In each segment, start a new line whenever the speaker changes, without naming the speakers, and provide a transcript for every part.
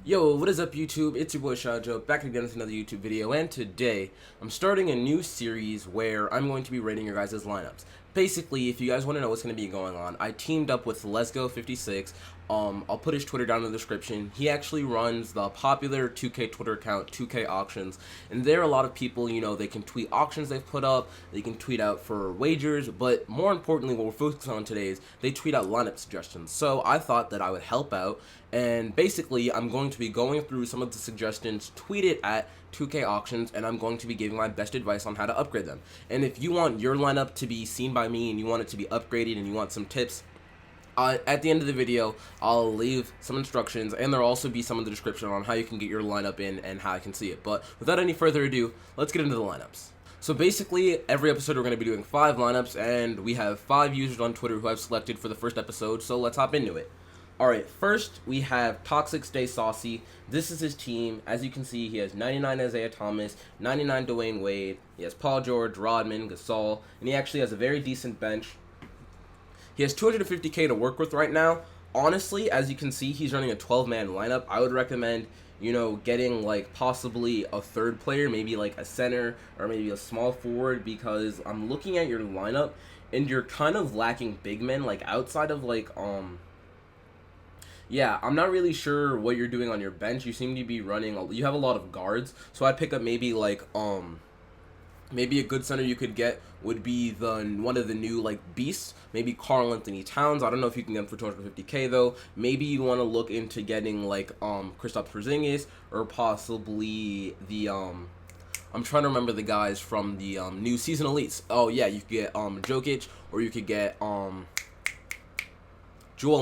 Yo, what is up YouTube? It's your boy Shajo, back again with another YouTube video, and today I'm starting a new series where I'm going to be rating your guys' lineups. Basically, if you guys want to know what's going to be going on, I teamed up with Let's Go 56. I'll put his Twitter down in the description. He actually runs the popular 2K Twitter account, 2K Auctions, and there are a lot of people, they can tweet auctions they've put up, they can tweet out for wagers, but more importantly, what we're focusing on today is they tweet out lineup suggestions. So I thought that I would help out, and basically, I'm going to be going through some of the suggestions tweeted at 2K Auctions, and I'm going to be giving my best advice on how to upgrade them. And if you want your lineup to be seen by me, and you want it to be upgraded, and you want some tips, at the end of the video, I'll leave some instructions, and there'll also be some in the description on how you can get your lineup in and how I can see it. But without any further ado, let's get into the lineups. So basically, every episode we're going to be doing 5 lineups, and we have 5 users on Twitter who I've selected for the first episode, so let's hop into it. Alright, first we have ToxicStaySqueaky. This is his team. As you can see, he has 99 Isaiah Thomas, 99 Dwayne Wade, he has Paul George, Rodman, Gasol, and he actually has a very decent bench. He has 250k to work with right now. Honestly, as you can see, he's running a 12-man lineup. I would recommend, getting like possibly a third player, maybe like a center or maybe a small forward, because I'm looking at your lineup and you're kind of lacking big men, like outside of yeah, I'm not really sure what you're doing on your bench. You seem to be running, you have a lot of guards, so I'd pick up maybe maybe a good center you could get would be one of the new beasts, maybe Karl Anthony Towns. I don't know if you can get him for 250k though. Maybe you want to look into getting Kristaps Porzingis, or possibly the I'm trying to remember the guys from the new season elites. Oh yeah, you could get Jokic, or you could get Joel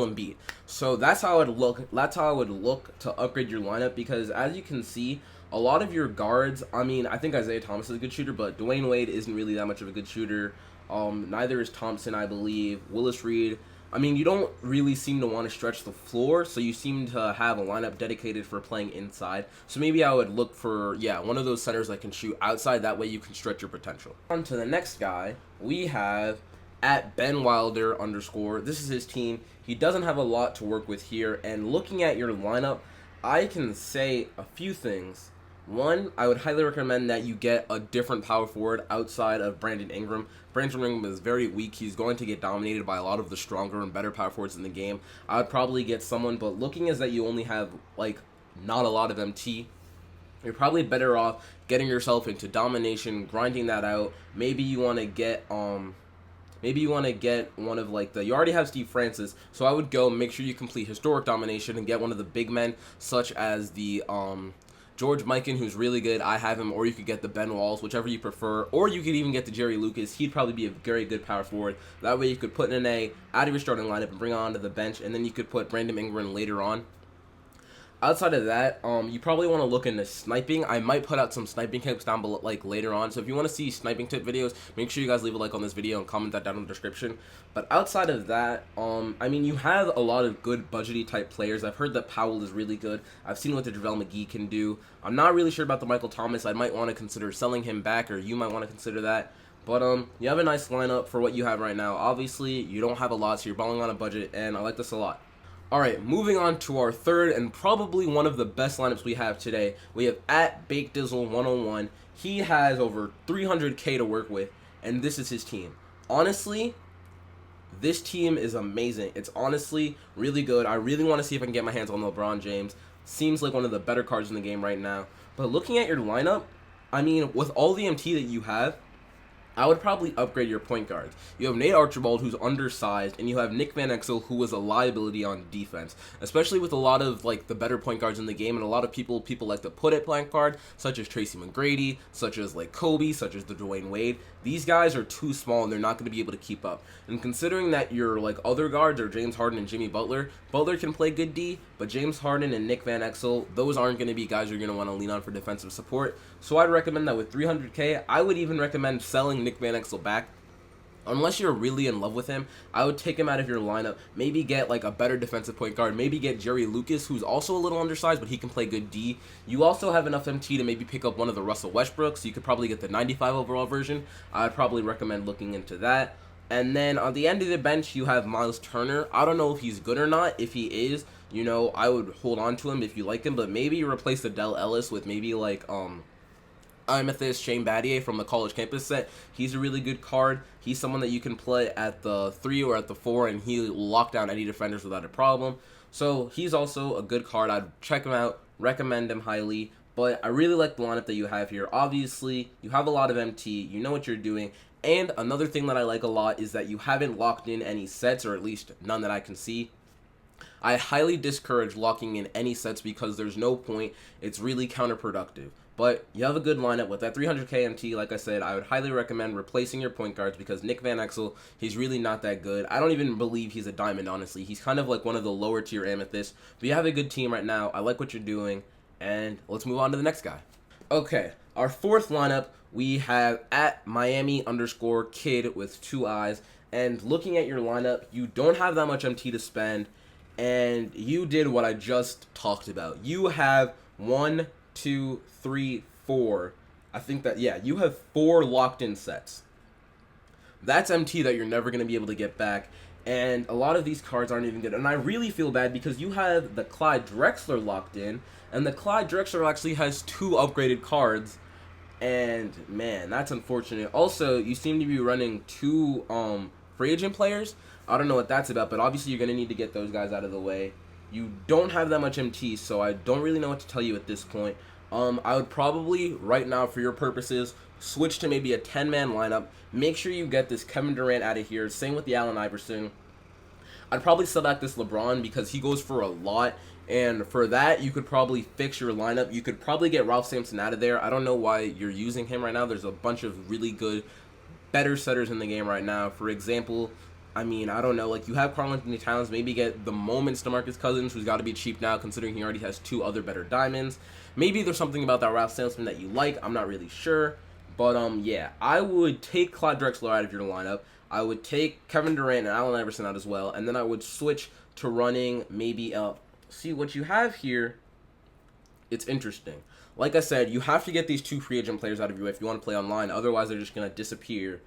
Embiid. So that's how I would look. That's how I would look to upgrade your lineup, because as you can see, a lot of your guards, I think Isaiah Thomas is a good shooter, but Dwayne Wade isn't really that much of a good shooter. Neither is Thompson, I believe. Willis Reed. You don't really seem to want to stretch the floor, so you seem to have a lineup dedicated for playing inside. So maybe I would look for, one of those centers that can shoot outside. That way you can stretch your potential. On to the next guy, we have at Ben Wilder _. This is his team. He doesn't have a lot to work with here, and looking at your lineup, I can say a few things. One, I would highly recommend that you get a different power forward outside of Brandon Ingram. Brandon Ingram is very weak. He's going to get dominated by a lot of the stronger and better power forwards in the game. I would probably get someone, but looking as that you only have, not a lot of MT, you're probably better off getting yourself into domination, grinding that out. Maybe you want to get, one of you already have Steve Francis, so I would go make sure you complete historic domination and get one of the big men, such as the, George Mikan, who's really good. I have him, or you could get the Ben Walls, whichever you prefer, or you could even get the Jerry Lucas. He'd probably be a very good power forward. That way you could put in out of your starting lineup and bring on to the bench, and then you could put Brandon Ingram later on. Outside of that, you probably want to look into sniping. I might put out some sniping tips down below, later on. So if you want to see sniping tip videos, make sure you guys leave a like on this video and comment that down in the description. But outside of that, you have a lot of good budgety type players. I've heard that Powell is really good. I've seen what the JaVale McGee can do. I'm not really sure about the Michael Thomas. I might want to consider selling him back, or you might want to consider that. But you have a nice lineup for what you have right now. Obviously, you don't have a lot, so you're balling on a budget, and I like this a lot. Alright, moving on to our third and probably one of the best lineups we have today. We have at BakedDizzle 101. He has over 300k to work with, and this is his team. Honestly, this team is amazing. It's honestly really good. I really want to see if I can get my hands on LeBron James. Seems like one of the better cards in the game right now. But looking at your lineup, with all the MT that you have, I would probably upgrade your point guards. You have Nate Archibald, who's undersized, and you have Nick Van Exel, who is a liability on defense, especially with a lot of the better point guards in the game, and a lot of people like to put at point guard, such as Tracy McGrady, such as Kobe, such as the Dwayne Wade. These guys are too small, and they're not going to be able to keep up. And considering that your other guards are James Harden and Jimmy Butler, Butler can play good D, but James Harden and Nick Van Exel, those aren't going to be guys you're going to want to lean on for defensive support. So I'd recommend that with 300k, I would even recommend selling Nick Van Exel back. Unless you're really in love with him, I would take him out of your lineup. Maybe get a better defensive point guard. Maybe get Jerry Lucas, who's also a little undersized, but he can play good D. You also have enough MT to maybe pick up one of the Russell Westbrooks. You could probably get the 95 overall version. I'd probably recommend looking into that. And then on the end of the bench, you have Miles Turner. I don't know if he's good or not. If he is, you know, I would hold on to him if you like him, but maybe you replace the Dell Ellis with maybe like Amethyst Shane Battier from the college campus set. He's a really good card. He's someone that you can play at the 3 or at the 4, and he'll lock down any defenders without a problem. So he's also a good card. I'd check him out, recommend him highly. But I really like the lineup that you have here. Obviously, you have a lot of MT. You know what you're doing. And another thing that I like a lot is that you haven't locked in any sets, or at least none that I can see. I highly discourage locking in any sets because there's no point. It's really counterproductive. But you have a good lineup with that 300k MT. Like I said, I would highly recommend replacing your point guards because Nick Van Exel, he's really not that good. I don't even believe he's a diamond, honestly. He's kind of like one of the lower tier amethysts. But you have a good team right now. I like what you're doing. And let's move on to the next guy. Okay, our fourth lineup, we have at Miami_kid with 2 eyes. And looking at your lineup, you don't have that much MT to spend. And you did what I just talked about. You have 1, 2, 3, 4. I think that, yeah, you have 4 locked in sets. That's MT that you're never going to be able to get back. And a lot of these cards aren't even good. And I really feel bad because you have the Clyde Drexler locked in. And the Clyde Drexler actually has 2 upgraded cards. And, man, that's unfortunate. Also, you seem to be running 2 free agent players. I don't know what that's about, but obviously you're going to need to get those guys out of the way. You don't have that much MT, so I don't really know what to tell you at this point. I would probably, right now, for your purposes, switch to maybe a 10-man lineup. Make sure you get this Kevin Durant out of here. Same with the Allen Iverson. I'd probably sell back this LeBron because he goes for a lot. And for that, you could probably fix your lineup. You could probably get Ralph Sampson out of there. I don't know why you're using him right now. There's a bunch of really good, better setters in the game right now. For example, I mean, I don't know, like, you have Karl-Anthony Towns, maybe get the Moments DeMarcus Cousins, who's got to be cheap now, considering he already has 2 other better diamonds. Maybe there's something about that Ralph Sampson that you like, I'm not really sure. But, yeah, I would take Clyde Drexler out of your lineup. I would take Kevin Durant and Allen Iverson out as well, and then I would switch to running maybe, see, what you have here, it's interesting. Like I said, you have to get these 2 free agent players out of you if you want to play online, otherwise they're just going to disappear.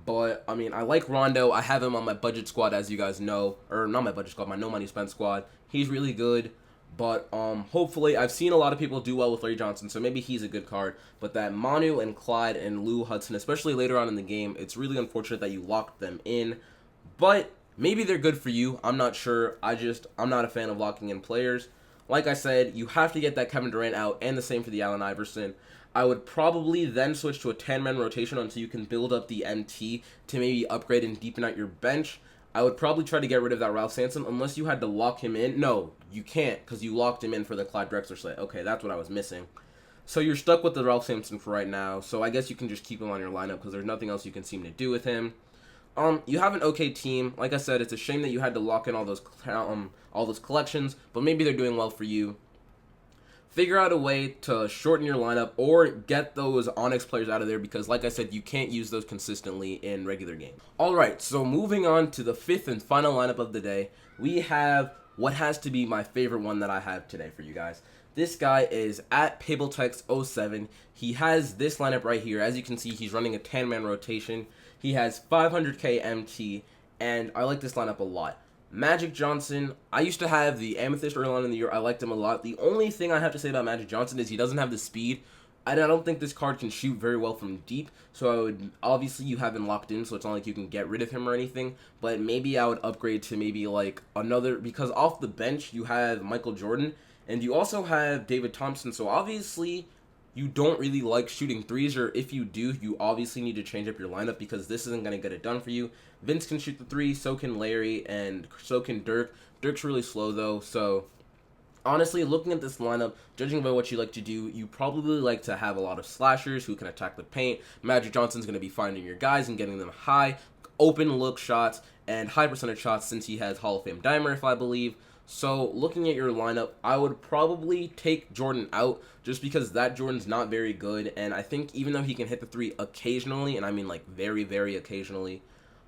But, I mean, I like Rondo. I have him on my budget squad, as you guys know. Or, not my budget squad, my no money spent squad. He's really good. But, hopefully, I've seen a lot of people do well with Larry Johnson, so maybe he's a good card. But that Manu and Clyde and Lou Hudson, especially later on in the game, it's really unfortunate that you locked them in. But, maybe they're good for you. I'm not sure. I'm not a fan of locking in players. Like I said, you have to get that Kevin Durant out, and the same for the Allen Iverson. I would probably then switch to a 10-man rotation until you can build up the MT to maybe upgrade and deepen out your bench. I would probably try to get rid of that Ralph Sampson unless you had to lock him in. No, you can't because you locked him in for the Clyde Drexler slate. Okay, that's what I was missing. So you're stuck with the Ralph Sampson for right now. So I guess you can just keep him on your lineup because there's nothing else you can seem to do with him. You have an okay team. Like I said, it's a shame that you had to lock in all those collections, but maybe they're doing well for you. Figure out a way to shorten your lineup or get those Onyx players out of there because, like I said, you can't use those consistently in regular games. Alright, so moving on to the 5th and final lineup of the day, we have what has to be my favorite one that I have today for you guys. This guy is at PableTex07. He has this lineup right here. As you can see, he's running a 10-man rotation. He has 500k MT, and I like this lineup a lot. Magic Johnson, I used to have the Amethyst early on in the year. I liked him a lot. The only thing I have to say about Magic Johnson is he doesn't have the speed. I don't think this card can shoot very well from deep, so I would, obviously you have him locked in, so it's not like you can get rid of him or anything, but maybe I would upgrade to maybe like another, because off the bench you have Michael Jordan, and you also have David Thompson, so obviously you don't really like shooting threes, or if you do, you obviously need to change up your lineup because this isn't going to get it done for you. Vince can shoot the three, so can Larry, and so can Dirk. Dirk's really slow though, so honestly, looking at this lineup, judging by what you like to do, you probably like to have a lot of slashers who can attack the paint. Magic Johnson's going to be finding your guys and getting them high, open look shots, and high percentage shots since he has Hall of Fame Dimer, if I believe. So, looking at your lineup, I would probably take Jordan out just because that Jordan's not very good, and I think even though he can hit the three occasionally, and I mean like very, very occasionally,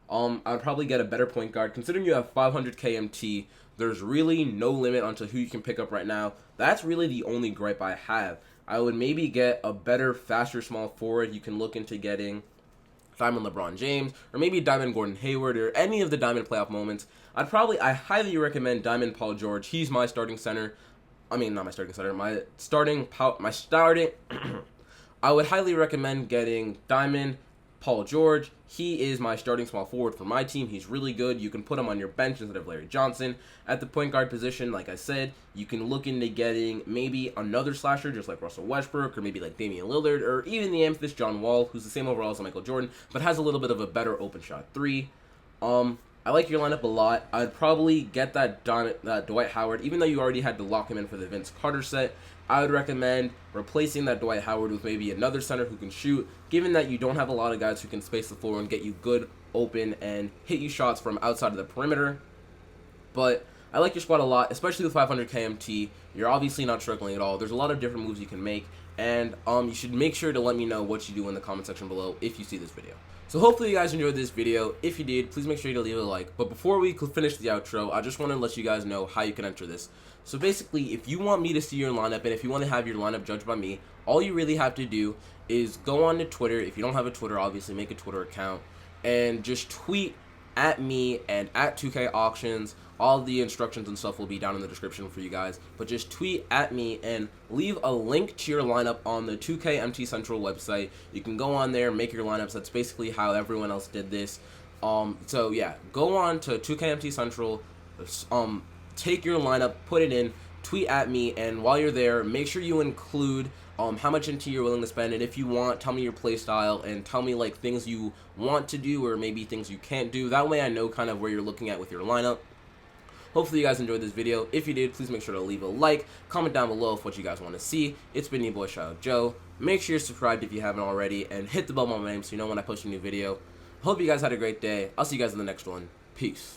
I would probably get a better point guard. Considering you have 500 KMT, there's really no limit onto who you can pick up right now. That's really the only gripe I have. I would maybe get a better, faster small forward. You can look into getting Diamond LeBron James, or maybe Diamond Gordon Hayward, or any of the Diamond playoff moments, I highly recommend Diamond Paul George. He's my starting center. I mean, not my starting center, my starting, I would highly recommend getting Diamond Paul George. He is my starting small forward for my team. He's really good. You can put him on your bench instead of Larry Johnson. At the point guard position, like I said, you can look into getting maybe another slasher just like Russell Westbrook, or maybe like Damian Lillard, or even the amethyst John Wall, who's the same overall as Michael Jordan, but has a little bit of a better open shot three. I like your lineup a lot. I'd probably get that Dwight Howard, even though you already had to lock him in for the Vince Carter set. I would recommend replacing that Dwight Howard with maybe another center who can shoot, given that you don't have a lot of guys who can space the floor and get you good open and hit you shots from outside of the perimeter. But I like your squad a lot, especially with 500 KMT. You're obviously not struggling at all. There's a lot of different moves you can make, and you should make sure to let me know what you do in the comment section below if you see this video. So hopefully you guys enjoyed this video. If you did, please make sure to leave a like. But before we finish the outro, I just want to let you guys know how you can enter this. So basically, if you want me to see your lineup, and if you want to have your lineup judged by me, all you really have to do is go on to Twitter. If you don't have a Twitter, obviously make a Twitter account, and just tweet at me and at 2K Auctions. All the instructions and stuff will be down in the description for you guys. But just tweet at me and leave a link to your lineup on the 2K MT Central website. You can go on there, make your lineups. That's basically how everyone else did this. So yeah, go on to 2K MT Central, take your lineup, put it in, tweet at me, and while you're there, make sure you include how much MT you're willing to spend, and if you want, tell me your play style and tell me like things you want to do or maybe things you can't do. That way I know kind of where you're looking at with your lineup. Hopefully you guys enjoyed this video. If you did, please make sure to leave a like, comment down below of what you guys want to see. It's been your boy Shout Joe. Make sure you're subscribed if you haven't already, and hit the bell on my name so you know when I post a new video. Hope you guys had a great day. I'll see you guys in the next one. Peace.